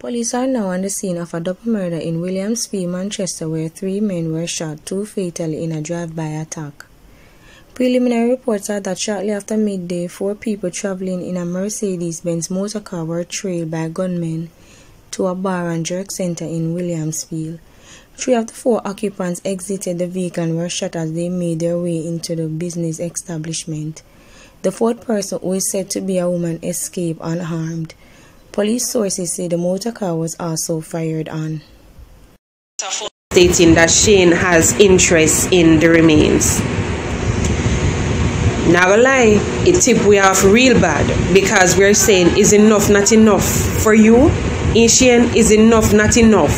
Police are now on the scene of a double murder in Williamsfield, Manchester, where 3 men were shot, 2 fatally, in a drive-by attack. Preliminary reports are that shortly after midday, 4 people traveling in a Mercedes-Benz motorcar were trailed by gunmen to a bar and jerk center in Williamsfield. 3 of the 4 occupants exited the vehicle and were shot as they made their way into the business establishment. The 4th person, who is said to be a woman, escaped unharmed. Police sources say the motorcar was also fired on. Stating that Shane has interest in the remains. Not gonna lie, it tip we off real bad because we're saying, is enough not enough for you? Shane, is enough not enough?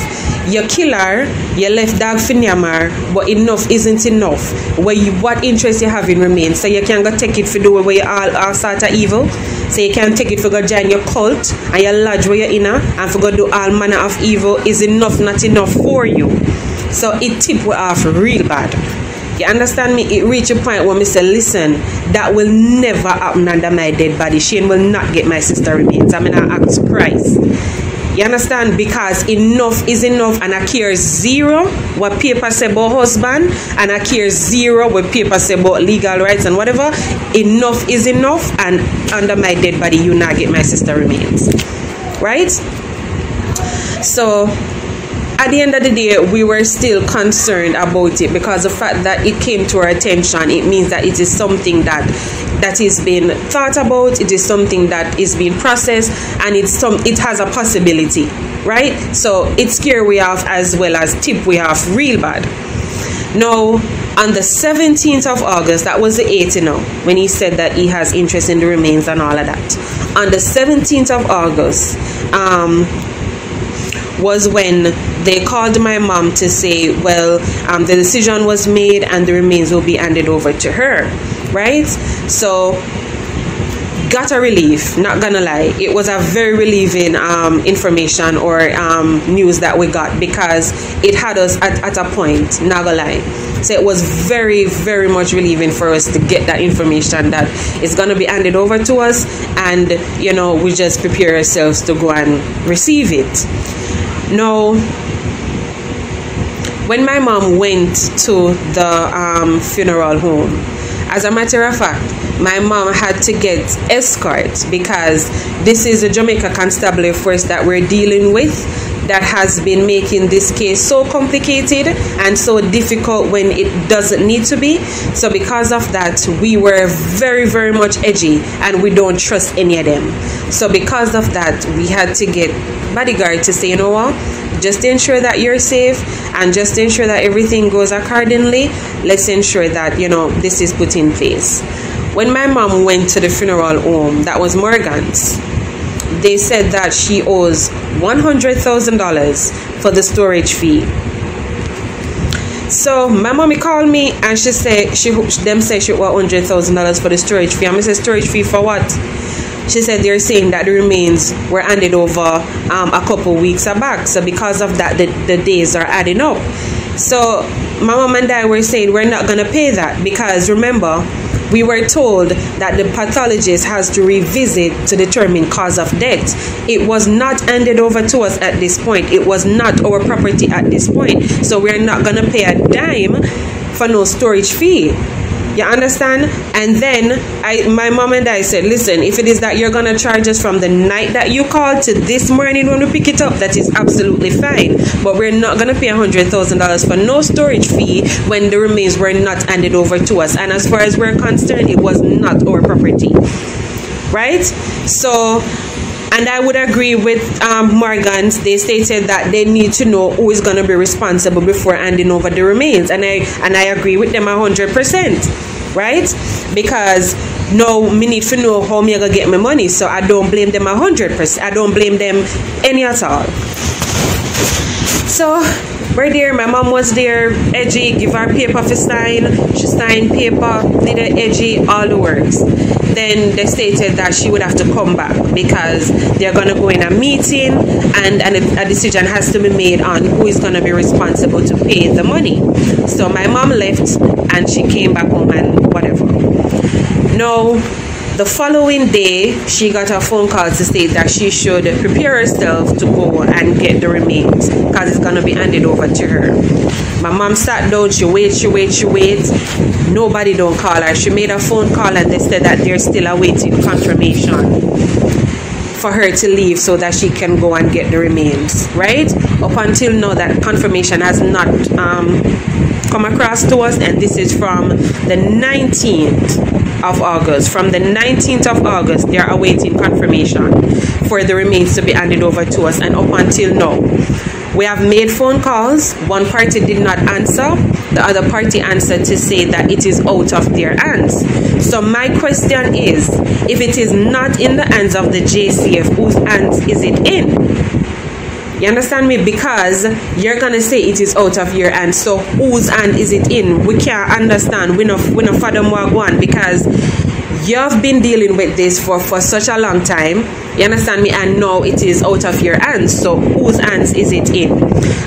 You kill her, you left dog for Nyamar, but enough isn't enough. What interest you have in remains? So you can't go take it for the way you all sort of evil. So you can't take it for go join your cult and your lodge where you're in and for go do all manner of evil. Is enough not enough for you? So it tip we off real bad. You understand me? It reached a point where I say, listen, that will never happen under my dead body. Shane will not get my sister remains. I mean, I act surprised. You understand? Because enough is enough, and I care zero what paper say about husband, and I care zero what paper say about legal rights and whatever. Enough is enough, and under my dead body, you not get my sister remains. Right? So at the end of the day, we were still concerned about it because the fact that it came to our attention, it means that it is something that is being thought about, it is something that is being processed, and it has a possibility, right? So it scared we off as well as tip we off real bad. Now, on the 17th of August, that was the 8th, when he said that he has interest in the remains and all of that. On the 17th of August, was when they called my mom to say, well, the decision was made and the remains will be handed over to her, right? So got a relief, not gonna lie. It was a very relieving information or news that we got because it had us at a point, not gonna lie. So it was very, very much relieving for us to get that information that it's gonna be handed over to us, and we just prepare ourselves to go and receive it. Now, when my mom went to the funeral home, as a matter of fact, my mom had to get escort because this is a Jamaica Constabulary force that we're dealing with that has been making this case so complicated and so difficult when it doesn't need to be. So because of that, we were very, very much edgy and we don't trust any of them. So because of that, we had to get bodyguard to say, you know what, just to ensure that you're safe and just to ensure that everything goes accordingly, let's ensure that, this is put in place. When my mom went to the funeral home, that was Morgan's, they said that she owes $100,000 for the storage fee. So my mommy called me and she said them say she owe $100,000 for the storage fee. And I said, storage fee for what? She said they're saying that the remains were handed over a couple weeks back. So because of that, the days are adding up. So my mom and I were saying we're not going to pay that because remember, we were told that the pathologist has to revisit to determine cause of death. It was not handed over to us at this point. It was not our property at this point. So we're not going to pay a dime for no storage fee. You understand? And then my mom and I said, listen, if it is that you're going to charge us from the night that you called to this morning when we pick it up, that is absolutely fine. But we're not going to pay $100,000 for no storage fee when the remains were not handed over to us. And as far as we're concerned, it was not our property. Right? So, and I would agree with Morgan's. They stated that they need to know who is going to be responsible before handing over the remains. And I agree with them 100%. Right? Because no, me need to know how me gonna get my money. So I don't blame them 100%. I don't blame them any at all. So we're there. My mom was there, edgy, give her paper for sign. She signed paper, did it edgy, all the works. Then they stated that she would have to come back because they're going to go in a meeting and a decision has to be made on who is going to be responsible to pay the money. So my mom left and she came back home and whatever. No, The following day, she got a phone call to state that she should prepare herself to go and get the remains because it's going to be handed over to her. My mom sat down, she wait. Nobody don't call her. She made a phone call and they said that they're still awaiting confirmation for her to leave so that she can go and get the remains, right? Up until now, that confirmation has not come across to us, and this is from the 19th of August. From the 19th of August, they are awaiting confirmation for the remains to be handed over to us, and up until now, we have made phone calls. One party did not answer. The other party answered to say that it is out of their hands. So my question is, if it is not in the hands of the JCF, whose hands is it in? You understand me? Because you're gonna say it is out of your hands. So whose hand is it in? We can't understand. We no fathom what one, because you've been dealing with this for such a long time. You understand me? And now it is out of your hands. So whose hands is it in?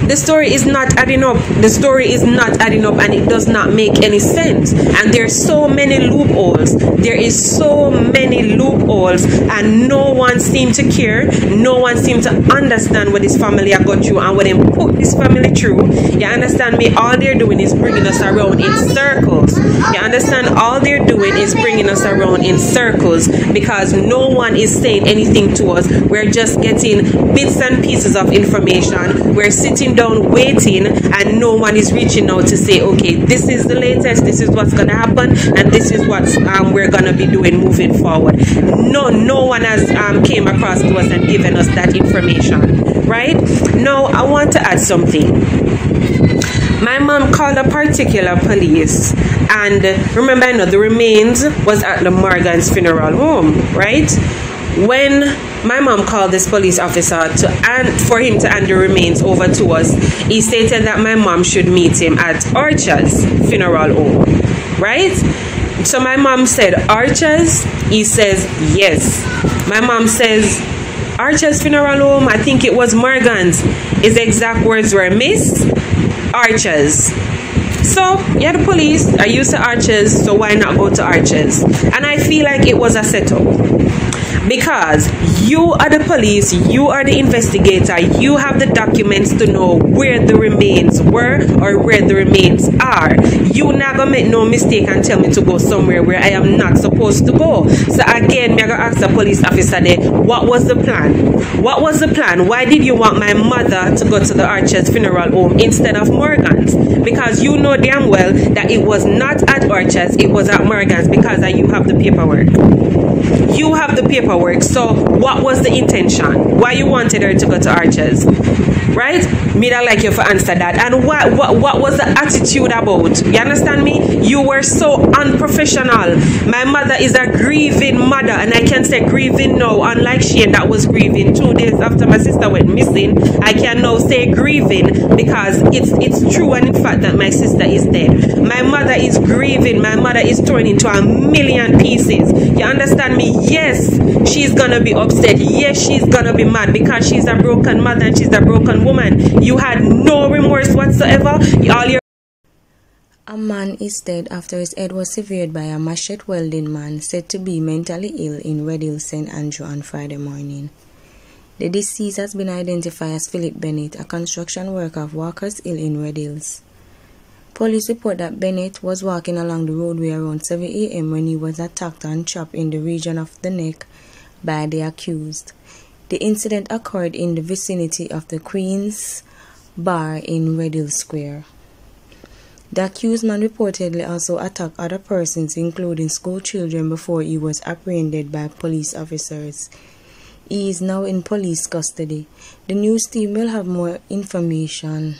The story is not adding up. The story is not adding up, and it does not make any sense. And there's so many loopholes. There is so many loopholes, and no one seemed to care. No one seemed to understand what this family have got through and what they put this family through. You understand me? All they're doing is bringing us around in circles. You understand? All they're doing is bringing us around in circles because no one is saying anything to us. We're just getting bits and pieces of information. We're sitting down waiting, and no one is reaching out to say, okay, this is the latest, this is what's gonna happen, and this is what we're gonna be doing moving forward. No one has came across to us and given us that information, right? Now I want to add something. My mom called a particular police, and remember, I know the remains was at the Morgan's funeral home, right? When my mom called this police officer for him to hand the remains over to us, he stated that my mom should meet him at Archer's funeral home, right? So my mom said, Archer's? He says, yes. My mom says, Archer's funeral home? I think it was Morgan's. His exact words were, Miss, Archer's. So, yeah, the police are used to Archer's, so why not go to Archer's? And I feel like it was a setup. Because you are the police, you are the investigator, you have the documents to know where the remains were or where the remains are. You not gonna make no mistake and tell me to go somewhere where I am not supposed to go. So again, me gonna ask the police officer there, what was the plan? What was the plan? Why did you want my mother to go to the Archer's funeral home instead of Morgan's? Because you know damn well that it was not at Archer's, it was at Morgan's, because you have the paperwork. You have the paperwork. So what was the intention? Why you wanted her to go to Archer's? Right? Me that like you for answer that. And what was the attitude about? You understand me? You were so unprofessional. My mother is a grieving mother, and I can say grieving now, unlike Shane that was grieving 2 days after my sister went missing. I can now say grieving because it's true and in fact that my sister is dead. My mother is grieving. My mother is torn into a million pieces. You understand me? Yes, she's gonna be upset. Yes, she's gonna be mad because she's a broken mother and she's a broken woman. You had no remorse whatsoever. A man is dead after his head was severed by a machete welding man said to be mentally ill in Red Hill, St. Andrew on Friday morning. The deceased has been identified as Philip Bennett, a construction worker of Walker's Hill in Red Hills. Police report that Bennett was walking along the roadway around 7 a.m. when he was attacked and chopped in the region of the neck by the accused. The incident occurred in the vicinity of the Queen's Bar in Red Hill Square. The accused man reportedly also attacked other persons, including school children, before he was apprehended by police officers. He is now in police custody. The news team will have more information